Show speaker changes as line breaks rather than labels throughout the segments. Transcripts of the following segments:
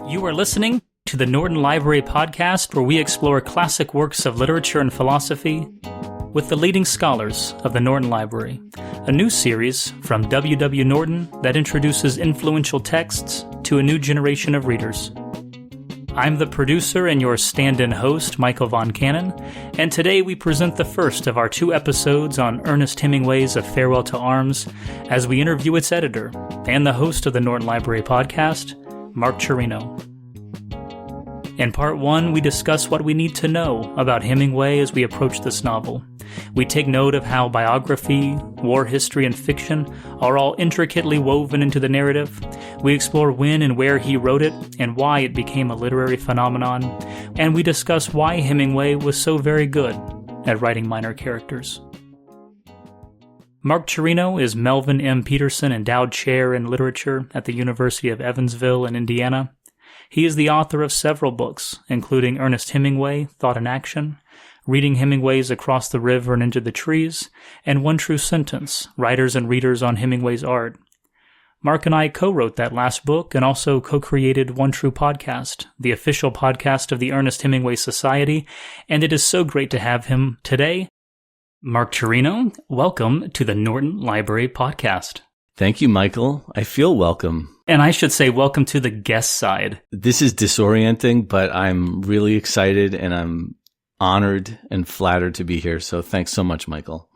You are listening to the Norton Library podcast, where we explore classic works of literature and philosophy with the leading scholars of the Norton Library, a new series from W. W. Norton that introduces influential texts to a new generation of readers. I'm the producer and your stand-in host, Michael Von Cannon, and today we present the first of our 2 episodes on Ernest Hemingway's A Farewell to Arms, as we interview its editor and the host of the Norton Library podcast, Mark Cirino. In part 1, we discuss what we need to know about Hemingway as we approach this novel. We take note of how biography, war history, and fiction are all intricately woven into the narrative. We explore when and where he wrote it and why it became a literary phenomenon. And we discuss why Hemingway was so very good at writing minor characters. Mark Cirino is Melvin M. Peterson Endowed Chair in Literature at the University of Evansville in Indiana. He is the author of several books, including Ernest Hemingway, Thought and Action, Reading Hemingway's Across the River and Into the Trees, and One True Sentence, Writers and Readers on Hemingway's Art. Mark and I co-wrote that last book and also co-created One True Podcast, the official podcast of the Ernest Hemingway Society, and it is so great to have him today. Mark Cirino, welcome to the Norton Library podcast.
Thank you, Michael. I feel welcome.
And I should say welcome to the guest side.
This is disorienting, but I'm really excited and I'm honored and flattered to be here. So thanks so much, Michael.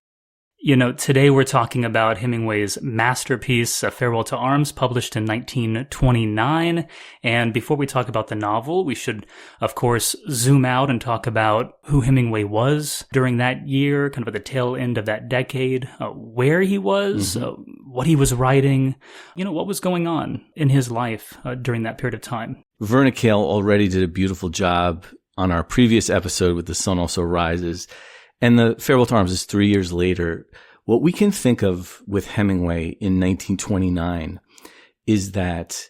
You know, today we're talking about Hemingway's masterpiece, A Farewell to Arms, published in 1929. And before we talk about the novel, we should, of course, zoom out and talk about who Hemingway was during that year, kind of at the tail end of that decade, where he was, what he was writing, what was going on in his life during that period of time.
Verna Kale already did a beautiful job on our previous episode with The Sun Also Rises. And The Farewell to Arms is 3 years later. What we can think of with Hemingway in 1929 is that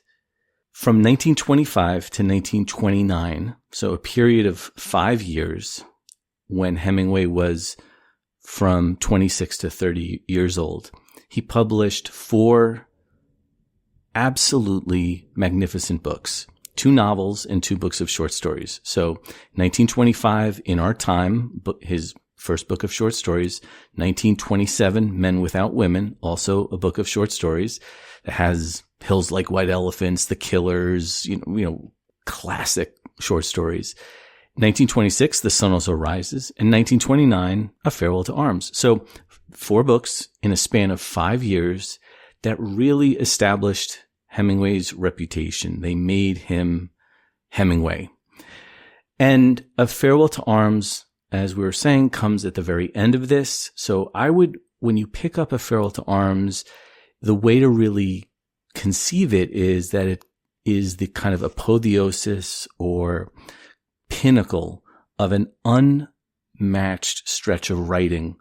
from 1925 to 1929, so a period of 5 years when Hemingway was from 26 to 30 years old, he published 4 absolutely magnificent books. 2 novels and 2 books of short stories. So 1925, In Our Time, his first book of short stories. 1927, Men Without Women, also a book of short stories that has Hills Like White Elephants, The Killers, classic short stories. 1926, The Sun Also Rises, and 1929, A Farewell to Arms. So 4 books in a span of 5 years that really established Hemingway's reputation. They made him Hemingway. And A Farewell to Arms, as we were saying, comes at the very end of this. So when you pick up A Farewell to Arms, the way to really conceive it is that it is the kind of apotheosis or pinnacle of an unmatched stretch of writing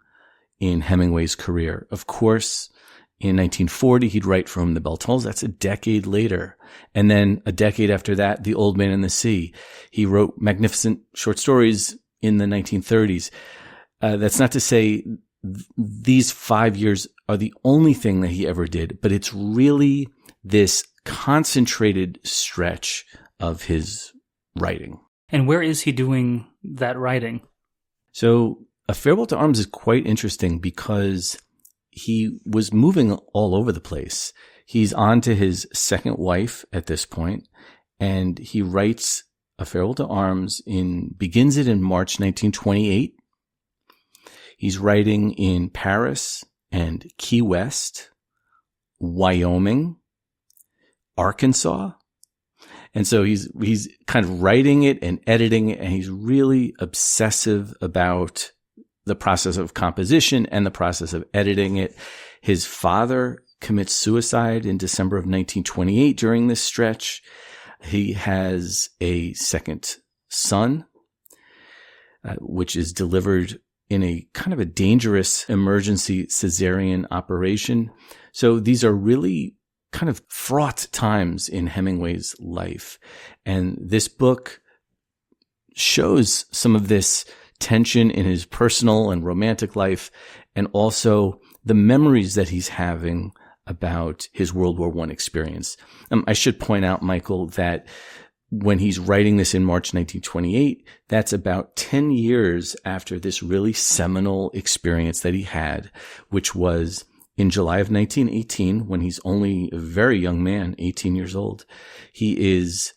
in Hemingway's career. Of course, in 1940, he'd write For Whom the Bell Tolls. That's a decade later. And then a decade after that, The Old Man and the Sea. He wrote magnificent short stories in the 1930s. That's not to say these 5 years are the only thing that he ever did, but it's really this concentrated stretch of his writing.
And where is he doing that writing?
So A Farewell to Arms is quite interesting because he was moving all over the place. He's on to his second wife at this point, and he writes A Farewell to Arms begins it in March 1928. He's writing in Paris and Key West, Wyoming, Arkansas. And so he's kind of writing it and editing it, and he's really obsessive about the process of composition and the process of editing it. His father commits suicide in December of 1928 during this stretch. He has a second son, which is delivered in a kind of a dangerous emergency cesarean operation. So these are really kind of fraught times in Hemingway's life. And this book shows some of this tension in his personal and romantic life, and also the memories that he's having about his World War I experience. I should point out, Michael, that when he's writing this in March 1928, that's about 10 years after this really seminal experience that he had, which was in July of 1918, when he's only a very young man, 18 years old. He is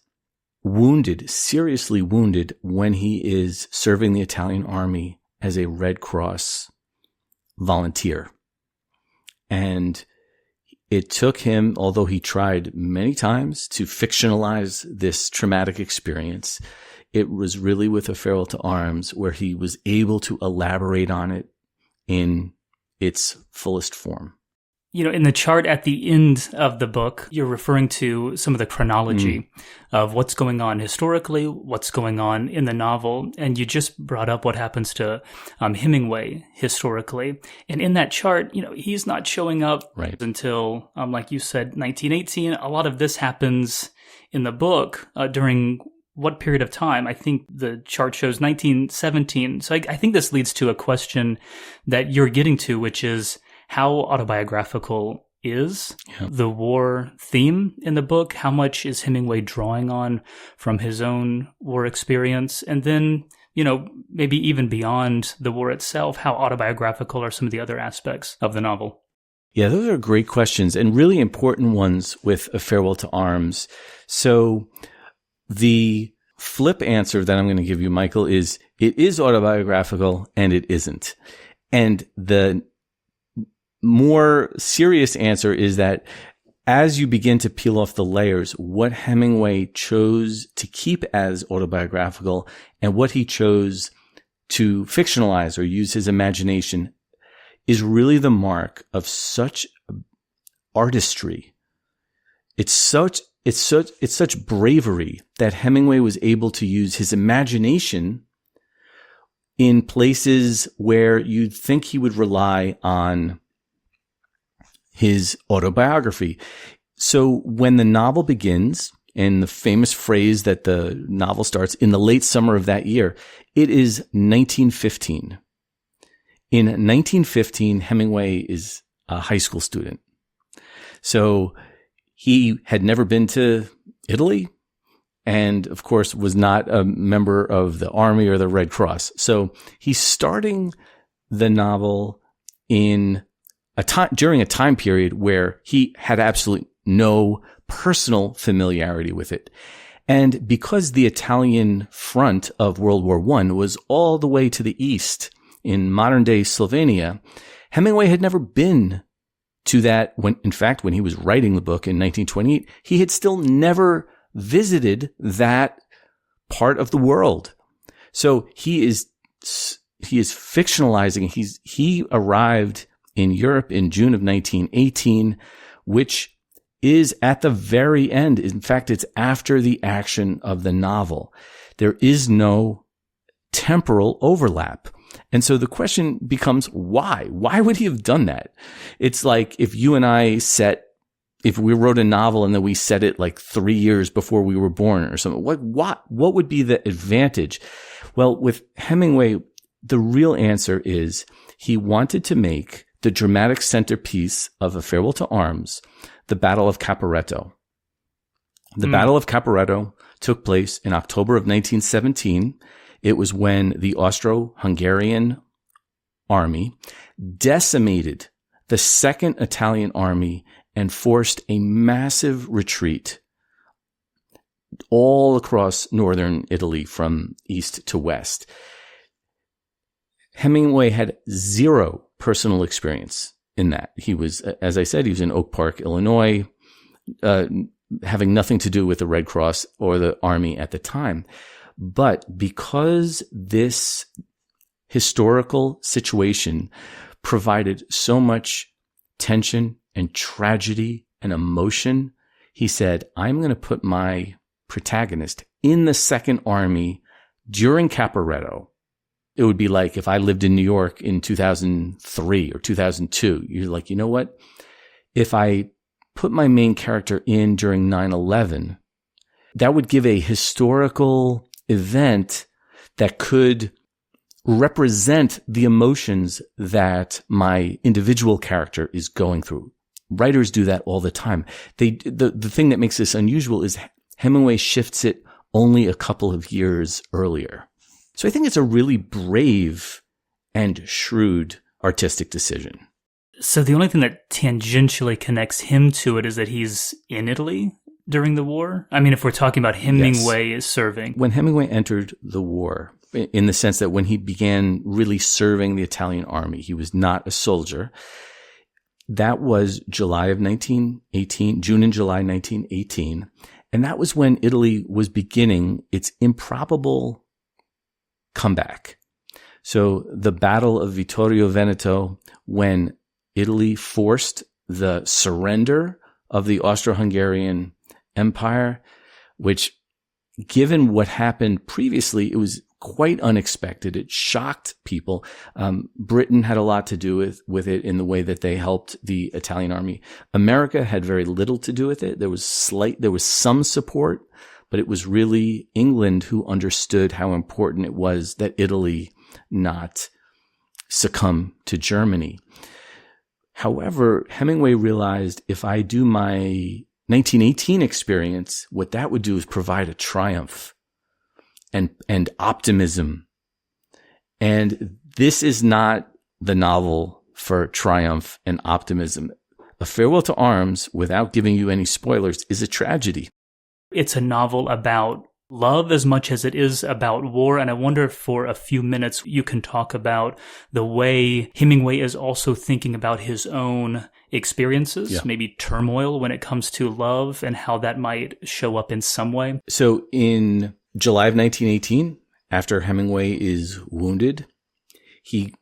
wounded, seriously wounded, when he is serving the Italian army as a Red Cross volunteer. And it took him, although he tried many times to fictionalize this traumatic experience, it was really with A Farewell to Arms where he was able to elaborate on it in its fullest form.
You know, in the chart at the end of the book, you're referring to some of the chronology of what's going on historically, what's going on in the novel. And you just brought up what happens to Hemingway historically. And in that chart, you know, he's not showing up until, like you said, 1918. A lot of this happens in the book during what period of time? I think the chart shows 1917. So I think this leads to a question that you're getting to, which is, how autobiographical is the war theme in the book? How much is Hemingway drawing on from his own war experience? And then, you know, maybe even beyond the war itself, how autobiographical are some of the other aspects of the novel?
Yeah, those are great questions and really important ones with A Farewell to Arms. So the flip answer that I'm going to give you, Michael, is it is autobiographical and it isn't. And the more serious answer is that as you begin to peel off the layers, what Hemingway chose to keep as autobiographical and what he chose to fictionalize or use his imagination is really the mark of such artistry. It's such bravery that Hemingway was able to use his imagination in places where you'd think he would rely on his autobiography. So when the novel begins, and the famous phrase that the novel starts, in the late summer of that year, it is 1915. In 1915, Hemingway is a high school student. So he had never been to Italy and, of course, was not a member of the Army or the Red Cross. So he's starting the novel in during a time period where he had absolutely no personal familiarity with it. And because the Italian front of World War I was all the way to the east in modern-day Slovenia, Hemingway had never been to that. In fact, when he was writing the book in 1928, he had still never visited that part of the world. So he is fictionalizing. He arrived in Europe in June of 1918, which is at the very end. In fact, it's after the action of the novel. There is no temporal overlap. And so the question becomes, why? Why would he have done that? It's like if you and I if we wrote a novel and then we set it like 3 years before we were born or something, what would be the advantage? Well, with Hemingway, the real answer is he wanted to make the dramatic centerpiece of A Farewell to Arms the Battle of Caporetto. The Battle of Caporetto took place in October of 1917. It was when the Austro-Hungarian army decimated the Second Italian Army and forced a massive retreat all across northern Italy from east to west. Hemingway had zero personal experience in that. He was, as I said, he was in Oak Park, Illinois, having nothing to do with the Red Cross or the Army at the time. But because this historical situation provided so much tension and tragedy and emotion, he said, I'm going to put my protagonist in the Second Army during Caporetto. It would be like if I lived in New York in 2003 or 2002. You're like, you know what? If I put my main character in during 9/11, that would give a historical event that could represent the emotions that my individual character is going through. Writers do that all the time. The thing that makes this unusual is Hemingway shifts it only a couple of years earlier. So I think it's a really brave and shrewd artistic decision.
So the only thing that tangentially connects him to it is that he's in Italy during the war? I mean, if we're talking about Hemingway is serving.
When Hemingway entered the war, in the sense that when he began really serving the Italian army, he was not a soldier. That was July of 1918, June and July 1918. And that was when Italy was beginning its improbable comeback. So the Battle of Vittorio Veneto, when Italy forced the surrender of the Austro-Hungarian Empire, which, given what happened previously, it was quite unexpected. It shocked people. Britain had a lot to do with it in the way that they helped the Italian army. America had very little to do with it. There was some support, but it was really England who understood how important it was that Italy not succumb to Germany. However, Hemingway realized, if I do my 1918 experience, what that would do is provide a triumph and optimism. And this is not the novel for triumph and optimism. A Farewell to Arms, without giving you any spoilers, is a tragedy.
It's a novel about love as much as it is about war. And I wonder if for a few minutes you can talk about the way Hemingway is also thinking about his own experiences, maybe turmoil when it comes to love, and how that might show up in some way.
So in July of 1918, after Hemingway is wounded, he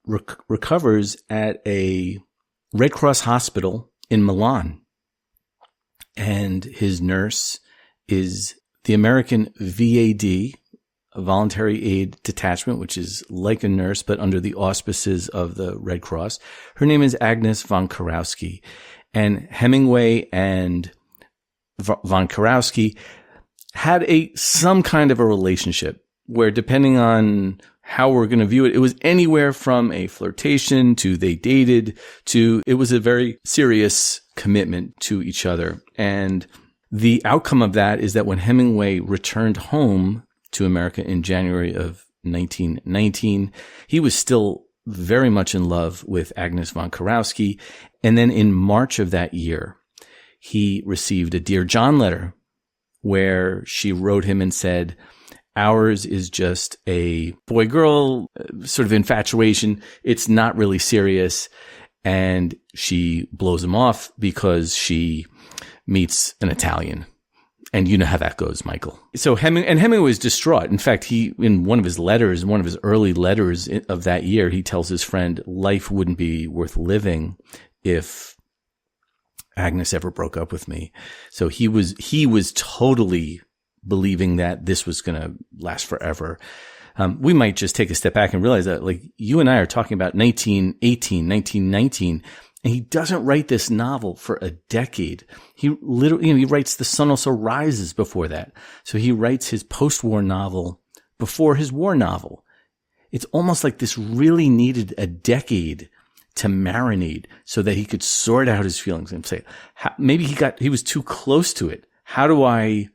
recovers at a Red Cross hospital in Milan. And his nurse is the American VAD, a Voluntary Aid Detachment, which is like a nurse, but under the auspices of the Red Cross. Her name is Agnes von Karowski. And Hemingway and von Karowski had some kind of a relationship where, depending on how we're going to view it, it was anywhere from a flirtation to they dated to it was a very serious commitment to each other. And the outcome of that is that when Hemingway returned home to America in January of 1919, he was still very much in love with Agnes von Karowski. And then in March of that year, he received a Dear John letter where she wrote him and said, ours is just a boy-girl sort of infatuation. It's not really serious. And she blows him off because she meets an Italian. And you know how that goes, Michael. So Hemingway was distraught. In fact, in one of his early letters of that year, he tells his friend, life wouldn't be worth living if Agnes ever broke up with me. So he was totally believing that this was going to last forever. We might just take a step back and realize that, like, you and I are talking about 1918, 1919, and he doesn't write this novel for a decade. He literally, he writes The Sun Also Rises before that. So he writes his post-war novel before his war novel. It's almost like this really needed a decade to marinate so that he could sort out his feelings and say, maybe he was too close to it. How do I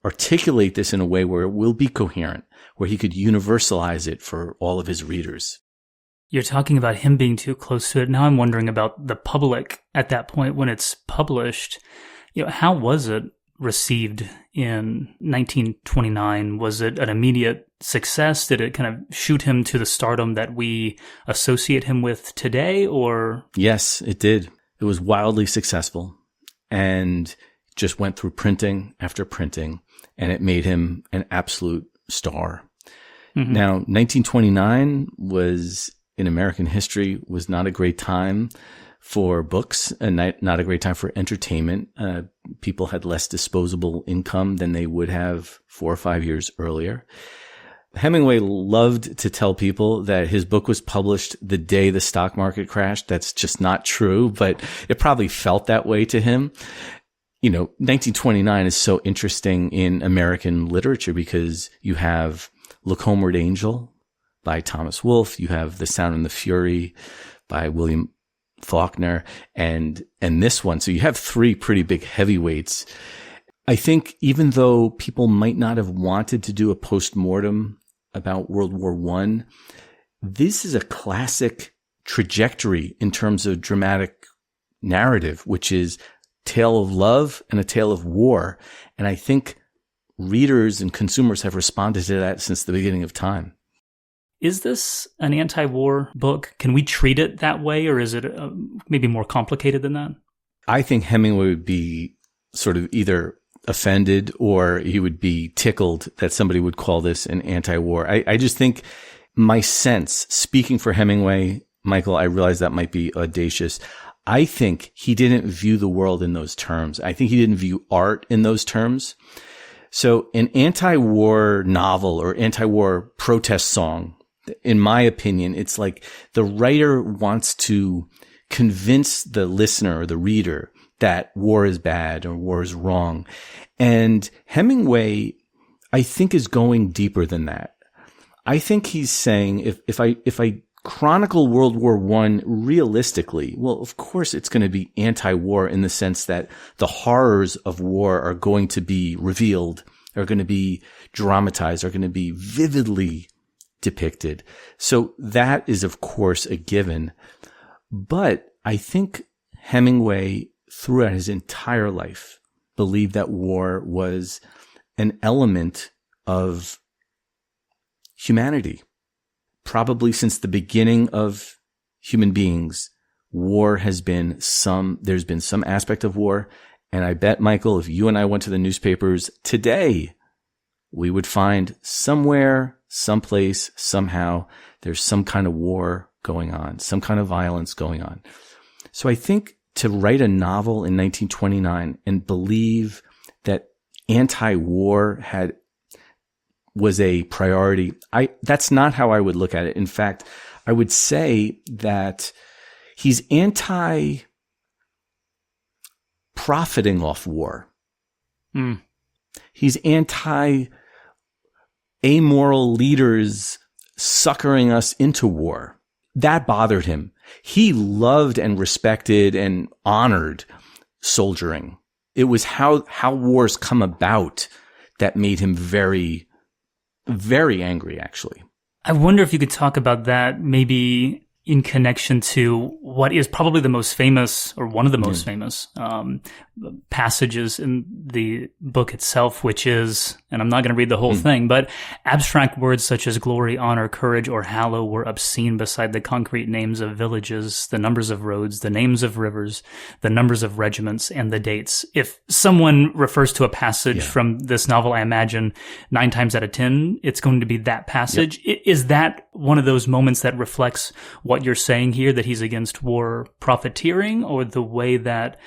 articulate this in a way where it will be coherent, where he could universalize it for all of his readers?
You're talking about him being too close to it. Now I'm wondering about the public at that point when it's published. How was it received in 1929? Was it an immediate success? Did it kind of shoot him to the stardom that we associate him with today, or? Yes,
it did. It was wildly successful and just went through printing after printing, and it made him an absolute star. Mm-hmm. Now, 1929 in American history was not a great time for books and not a great time for entertainment. People had less disposable income than they would have 4 or 5 years earlier. Hemingway loved to tell people that his book was published the day the stock market crashed. That's just not true, but it probably felt that way to him. 1929 is so interesting in American literature because you have Look Homeward, Angel by Thomas Wolfe. You have The Sound and the Fury by William Faulkner and this one. So you have 3 pretty big heavyweights. I think even though people might not have wanted to do a postmortem about World War I, this is a classic trajectory in terms of dramatic narrative, which is tale of love and a tale of war. And I think readers and consumers have responded to that since the beginning of time.
Is this an anti-war book? Can we treat it that way, or is it maybe more complicated than that?
I think Hemingway would be sort of either offended or he would be tickled that somebody would call this an anti-war. I just think my sense, speaking for Hemingway, Michael, I realize that might be audacious. I think he didn't view the world in those terms. I think he didn't view art in those terms. So an anti-war novel or anti-war protest song, in my opinion, it's like the writer wants to convince the listener or the reader that war is bad or war is wrong. And Hemingway, I think, is going deeper than that. I think he's saying if I chronicle World War I realistically, well, of course it's going to be anti-war in the sense that the horrors of war are going to be revealed, are going to be dramatized, are going to be vividly depicted. So that is, of course, a given. But I think Hemingway, throughout his entire life, believed that war was an element of humanity. Probably since the beginning of human beings, there's been some aspect of war. And I bet, Michael, if you and I went to the newspapers today, we would find somewhere, someplace, somehow, there's some kind of war going on, some kind of violence going on. So I think to write a novel in 1929 and believe that anti-war was a priority, that's not how I would look at it. In fact, I would say that he's anti-profiting off war. He's anti-amoral leaders suckering us into war. That bothered him. He loved and respected and honored soldiering. It was how wars come about that made him very, very angry, actually.
I wonder if you could talk about that maybe in connection to what is probably the most famous, or one of the most famous passages in the book itself, which is, and I'm not going to read the whole thing, but abstract words such as glory, honor, courage, or hallow were obscene beside the concrete names of villages, the numbers of roads, the names of rivers, the numbers of regiments, and the dates. If someone refers to a passage from this novel, I imagine 9 times out of 10, it's going to be that passage. Yep. Is that one of those moments that reflects what you're saying here, that he's against war profiteering, or the way that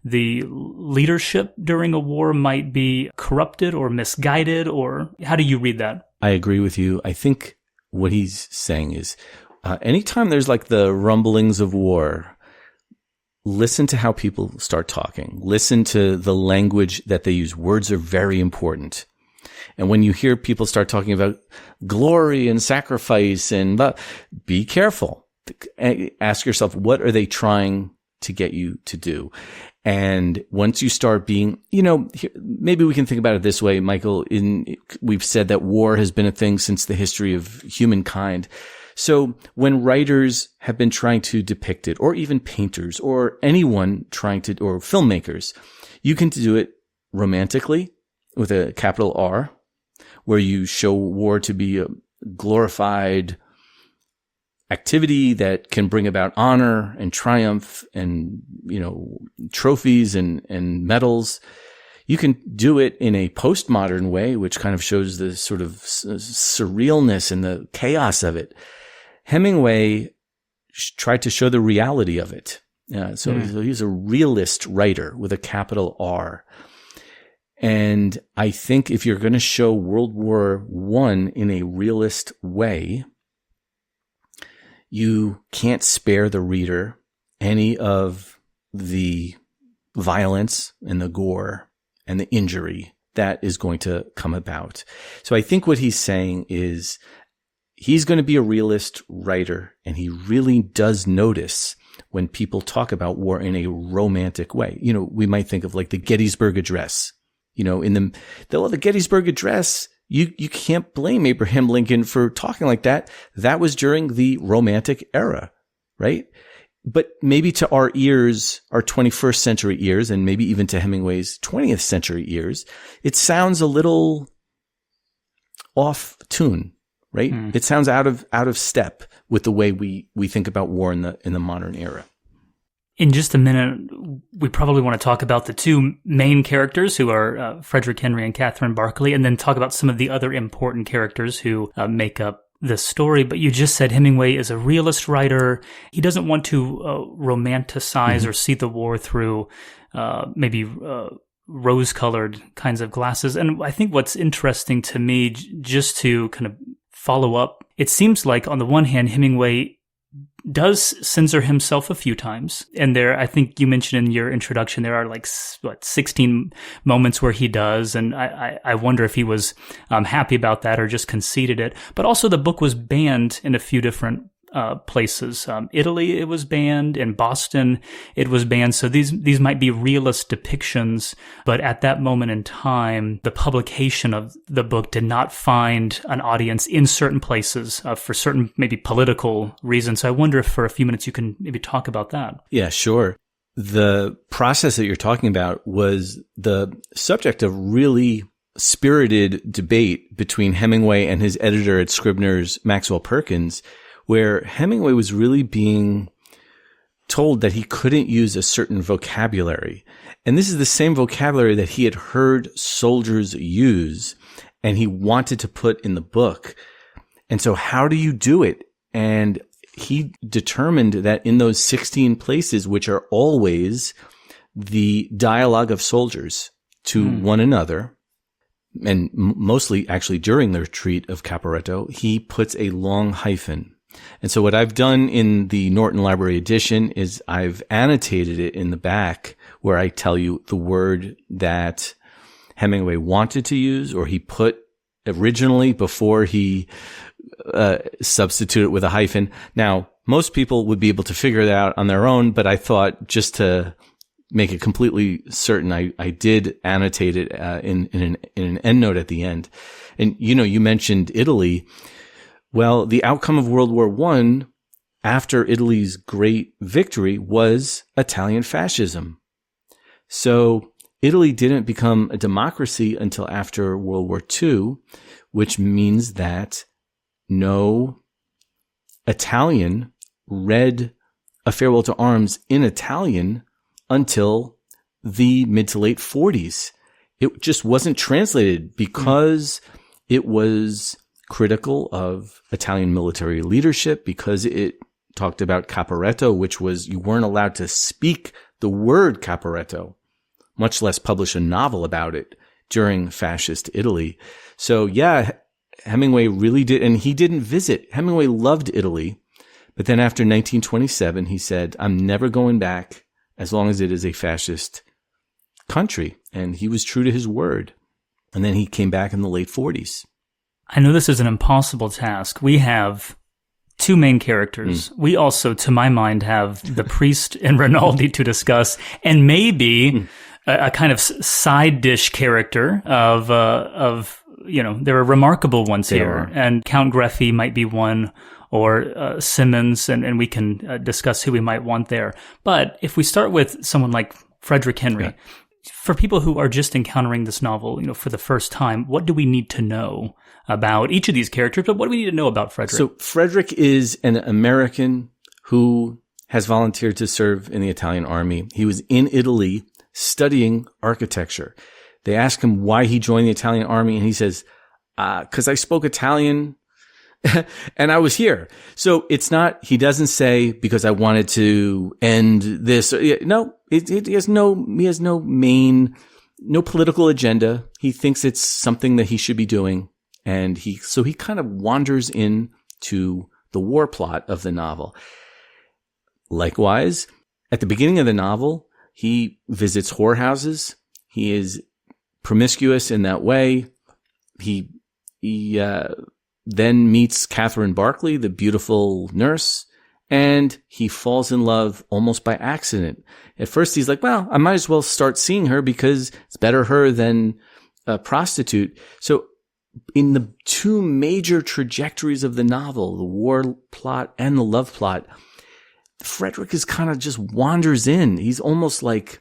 the leadership during a war might be corrupted or misguided, or how do you read that?
I agree with you. I think what he's saying is anytime there's like the rumblings of war, listen to how people start talking. Listen to the language that they use. Words are very important. And when you hear people start talking about glory and sacrifice be careful. Ask yourself, what are they trying to get you to do? And once you start being, maybe we can think about it this way, Michael. We've said that war has been a thing since the history of humankind. So when writers have been trying to depict it, or even painters, or anyone or filmmakers, you can do it romantically with a capital R, where you show war to be a glorified activity that can bring about honor and triumph and, trophies and medals. You can do it in a postmodern way, which kind of shows the sort of surrealness and the chaos of it. Hemingway tried to show the reality of it. So he's a realist writer with a capital R. And I think if you're going to show World War I in a realist way, you can't spare the reader any of the violence and the gore and the injury that is going to come about. So I think what he's saying is he's going to be a realist writer, and he really does notice when people talk about war in a romantic way. We might think of like the Gettysburg Address. the Gettysburg Address, you can't blame Abraham Lincoln for talking like that. That was during the Romantic era, right? But maybe to our ears, our 21st century ears, and maybe even to Hemingway's 20th century ears, it sounds a little off tune, right? It sounds out of step with the way we think about war in the modern era.
In just a minute, we probably want to talk about the two main characters who are Frederick Henry and Catherine Barclay, and then talk about some of the other important characters who make up the story. But you just said Hemingway is a realist writer. He doesn't want to romanticize or see the war through maybe rose-colored kinds of glasses. And I think what's interesting to me, just to kind of follow up, it seems like on the one hand, Hemingway does censor himself a few times. And I think you mentioned in your introduction, there are 16 moments where he does. And I wonder if he was happy about that or just conceded it. But also the book was banned in a few different places. Italy, it was banned. In Boston, it was banned. So these might be realist depictions, but at that moment in time, the publication of the book did not find an audience in certain places for certain maybe political reasons. So I wonder if for a few minutes you can maybe talk about that.
Yeah, sure. The process that you're talking about was the subject of really spirited debate between Hemingway and his editor at Scribner's, Maxwell Perkins, where Hemingway was really being told that he couldn't use a certain vocabulary. And this is the same vocabulary that he had heard soldiers use, and he wanted to put in the book. And so how do you do it? And he determined that in those 16 places, which are always the dialogue of soldiers to one another, and mostly actually during the retreat of Caporetto, he puts a long hyphen. And so what I've done in the Norton Library edition is I've annotated it in the back where I tell you the word that Hemingway wanted to use or he put originally before he substituted it with a hyphen. Now, most people would be able to figure that out on their own, but I thought just to make it completely certain, I did annotate it in an endnote at the end. And, you mentioned Italy. Well, the outcome of World War I after Italy's great victory was Italian fascism. So Italy didn't become a democracy until after World War II, which means that no Italian read A Farewell to Arms in Italian until the mid to late 40s. It just wasn't translated because it was critical of Italian military leadership, because it talked about Caporetto, which was you weren't allowed to speak the word Caporetto, much less publish a novel about it during fascist Italy. So yeah, Hemingway really did, and he didn't visit. Hemingway loved Italy, but then after 1927, he said, I'm never going back as long as it is a fascist country. And he was true to his word. And then he came back in the late 40s.
I know this is an impossible task. We have two main characters. We also, to my mind, have the priest and Rinaldi to discuss, and maybe a kind of side dish character of there are remarkable ones here. And Count Greffy might be one, or Simmons, and we can discuss who we might want there. But if we start with someone like Frederick Henry, for people who are just encountering this novel, for the first time, what do we need to know about each of these characters? But what do we need to know about Frederick?
So Frederick is an American who has volunteered to serve in the Italian army. He was in Italy studying architecture. They ask him why he joined the Italian army, and he says, 'cause I spoke Italian and I was here. So it's not, he doesn't say because I wanted to end this. No, he has no political agenda. He thinks it's something that he should be doing. And he kind of wanders into the war plot of the novel. Likewise, at the beginning of the novel, he visits whorehouses. He is promiscuous in that way. He then meets Catherine Barclay, the beautiful nurse, and he falls in love almost by accident. At first, he's like, well, I might as well start seeing her because it's better her than a prostitute. So in the two major trajectories of the novel, the war plot and the love plot, Frederick is kind of just wanders in. He's almost like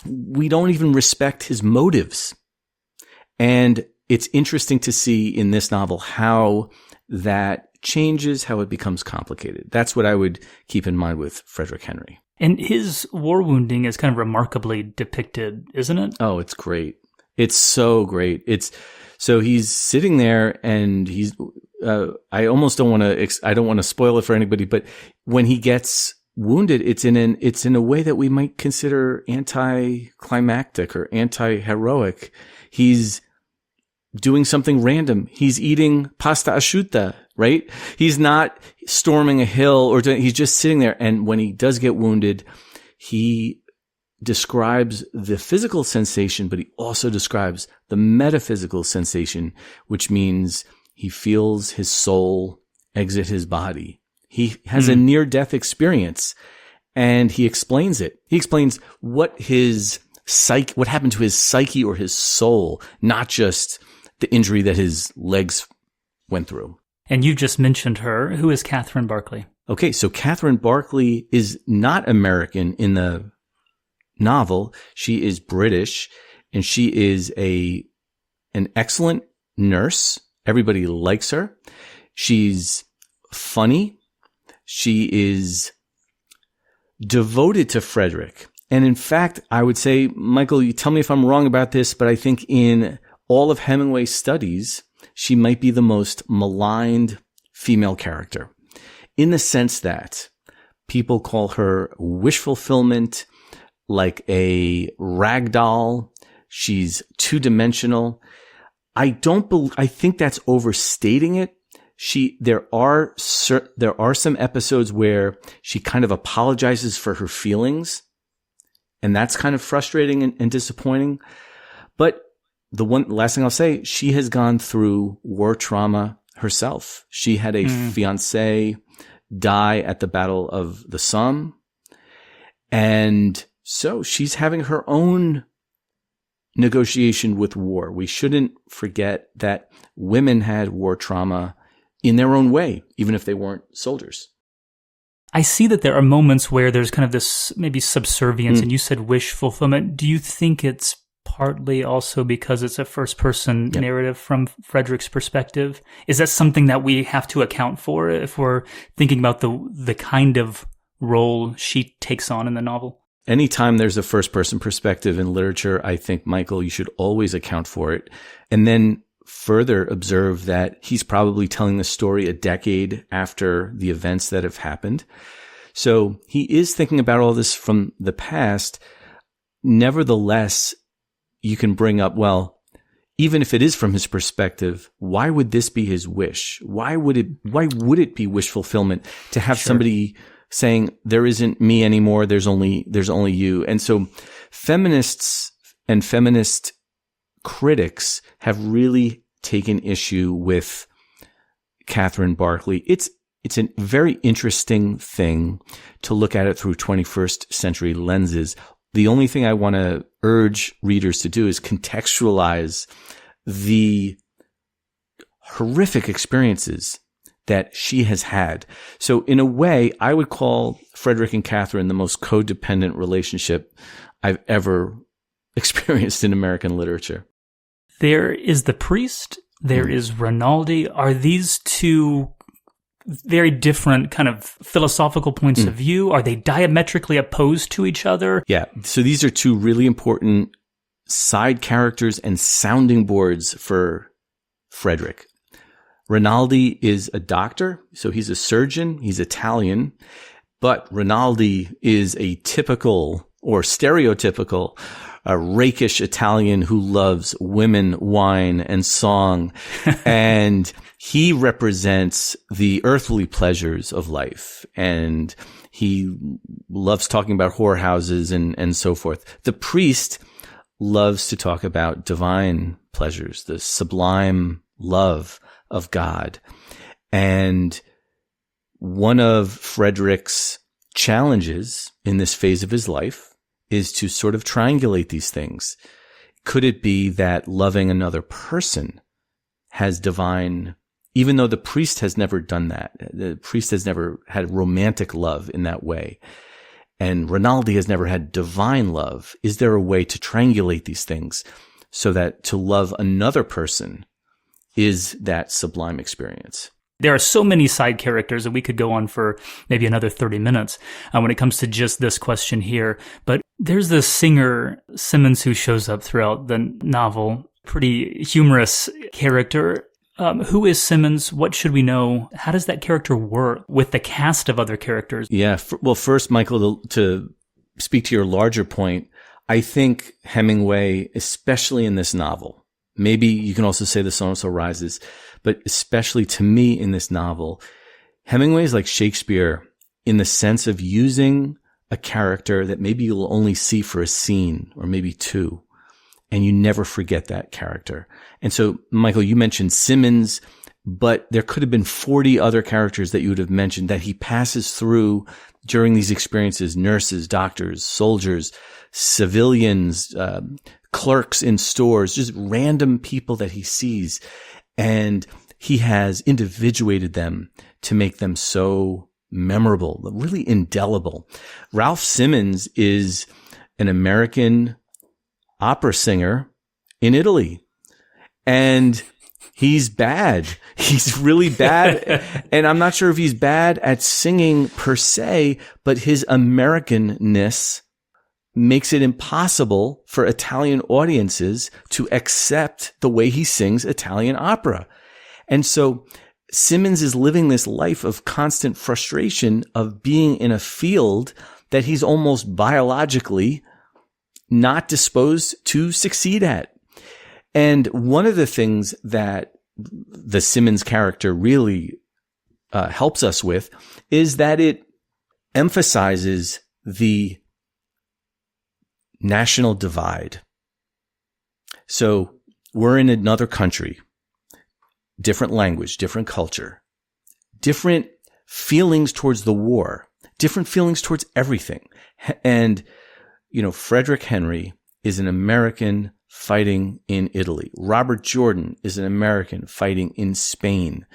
we don't even respect his motives. And it's interesting to see in this novel how that changes, how it becomes complicated. That's what I would keep in mind with Frederick Henry.
And his war wounding is kind of remarkably depicted, isn't it?
Oh, it's great. It's so great. So he's sitting there and he's, I almost don't want to spoil it for anybody, but when he gets wounded, it's in a way that we might consider anticlimactic or anti-heroic. He's doing something random. He's eating pasta asciutta, right? He's not storming a hill he's just sitting there. And when he does get wounded, he describes the physical sensation, but he also describes the metaphysical sensation, which means he feels his soul exit his body. He has a near-death experience, and he explains it. He explains what happened to his psyche or his soul, not just the injury that his legs went through.
And you just mentioned her. Who is Catherine Barclay? Okay,
so Catherine Barclay is not American in the novel. She is British, and she is an excellent nurse. Everybody likes her. She's funny. She is devoted to Frederick. And in fact, I would say, Michael, you tell me if I'm wrong about this, but I think in all of Hemingway's studies, she might be the most maligned female character in the sense that people call her wish fulfillment, like a rag doll. She's two-dimensional. I think that's overstating it. There are some episodes where she kind of apologizes for her feelings, and that's kind of frustrating and disappointing. But the last thing I'll say, she has gone through war trauma herself. She had a fiancé die at the Battle of the Somme. And so she's having her own negotiation with war. We shouldn't forget that women had war trauma in their own way, even if they weren't soldiers.
I see that there are moments where there's kind of this maybe subservience, and you said wish fulfillment. Do you think it's partly also because it's a first-person narrative from Frederick's perspective? Is that something that we have to account for if we're thinking about the kind of role she takes on in the novel?
Anytime there's a first-person perspective in literature, I think, Michael, you should always account for it. And then further observe that he's probably telling the story a decade after the events that have happened. So he is thinking about all this from the past. Nevertheless, you can bring up, well, even if it is from his perspective, why would this be his wish? Why would it be wish fulfillment to have somebody saying, there isn't me anymore, there's only you? And so feminists and feminist critics have really taken issue with Catherine Barclay. It's a very interesting thing to look at it through 21st century lenses. The only thing I want to urge readers to do is contextualize the horrific experiences that she has had. So in a way, I would call Frederick and Catherine the most codependent relationship I've ever experienced in American literature.
There is the priest, there is Rinaldi. Are these two very different kind of philosophical points of view? Are they diametrically opposed to each other?
Yeah. So these are two really important side characters and sounding boards for Frederick. Rinaldi is a doctor, so he's a surgeon, he's Italian, but Rinaldi is a typical or stereotypical rakish Italian who loves women, wine, and song. And he represents the earthly pleasures of life. And he loves talking about whorehouses and so forth. The priest loves to talk about divine pleasures, the sublime love of God. And one of Frederick's challenges in this phase of his life is to sort of triangulate these things. Could it be that loving another person has divine, even though the priest has never done that? The priest has never had romantic love in that way. And Rinaldi has never had divine love. Is there a way to triangulate these things so that to love another person is that sublime experience?
There are so many side characters that we could go on for maybe another 30 minutes when it comes to just this question here. But there's this singer, Simmons, who shows up throughout the novel. Pretty humorous character. Who is Simmons? What should we know? How does that character work with the cast of other characters?
Yeah. Well, first, Michael, to speak to your larger point, I think Hemingway, especially in this novel, maybe you can also say The Sun Also Rises, but especially to me in this novel, Hemingway is like Shakespeare in the sense of using a character that maybe you'll only see for a scene or maybe two, and you never forget that character. And so, Michael, you mentioned Simmons, but there could have been 40 other characters that you would have mentioned that he passes through during these experiences: nurses, doctors, soldiers, civilians, clerks in stores, just random people that he sees. And he has individuated them to make them so memorable, really indelible. Ralph Simmons is an American opera singer in Italy. And he's bad. He's really bad. And I'm not sure if he's bad at singing per se, but his Americanness makes it impossible for Italian audiences to accept the way he sings Italian opera. And so Simmons is living this life of constant frustration of being in a field that he's almost biologically not disposed to succeed at. And one of the things that the Simmons character really helps us with is that it emphasizes the national divide. So we're in another country, different language, different culture, different feelings towards the war, different feelings towards everything. And, you know, Frederick Henry is an American fighting in Italy. Robert Jordan is an American fighting in Spain.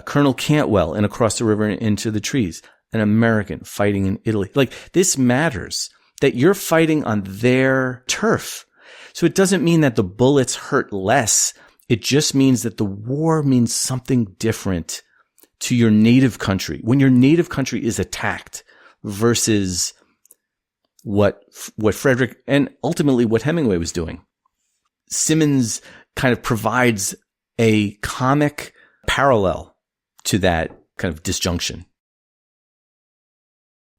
Colonel Cantwell in Across the River and Into the Trees, an American fighting in Italy. Like, this matters, that you're fighting on their turf. So it doesn't mean that the bullets hurt less. It just means that the war means something different to your native country when your native country is attacked versus what Frederick and ultimately what Hemingway was doing. Simmons kind of provides a comic parallel to that kind of disjunction.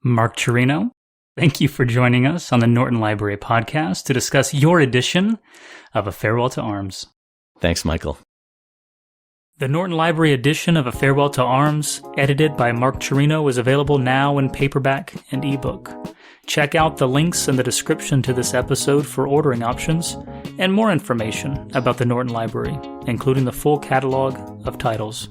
Mark Cirino, thank you for joining us on the Norton Library podcast to discuss your edition of A Farewell to Arms.
Thanks, Michael.
The Norton Library edition of A Farewell to Arms, edited by Mark Cirino, is available now in paperback and ebook. Check out the links in the description to this episode for ordering options and more information about the Norton Library, including the full catalog of titles.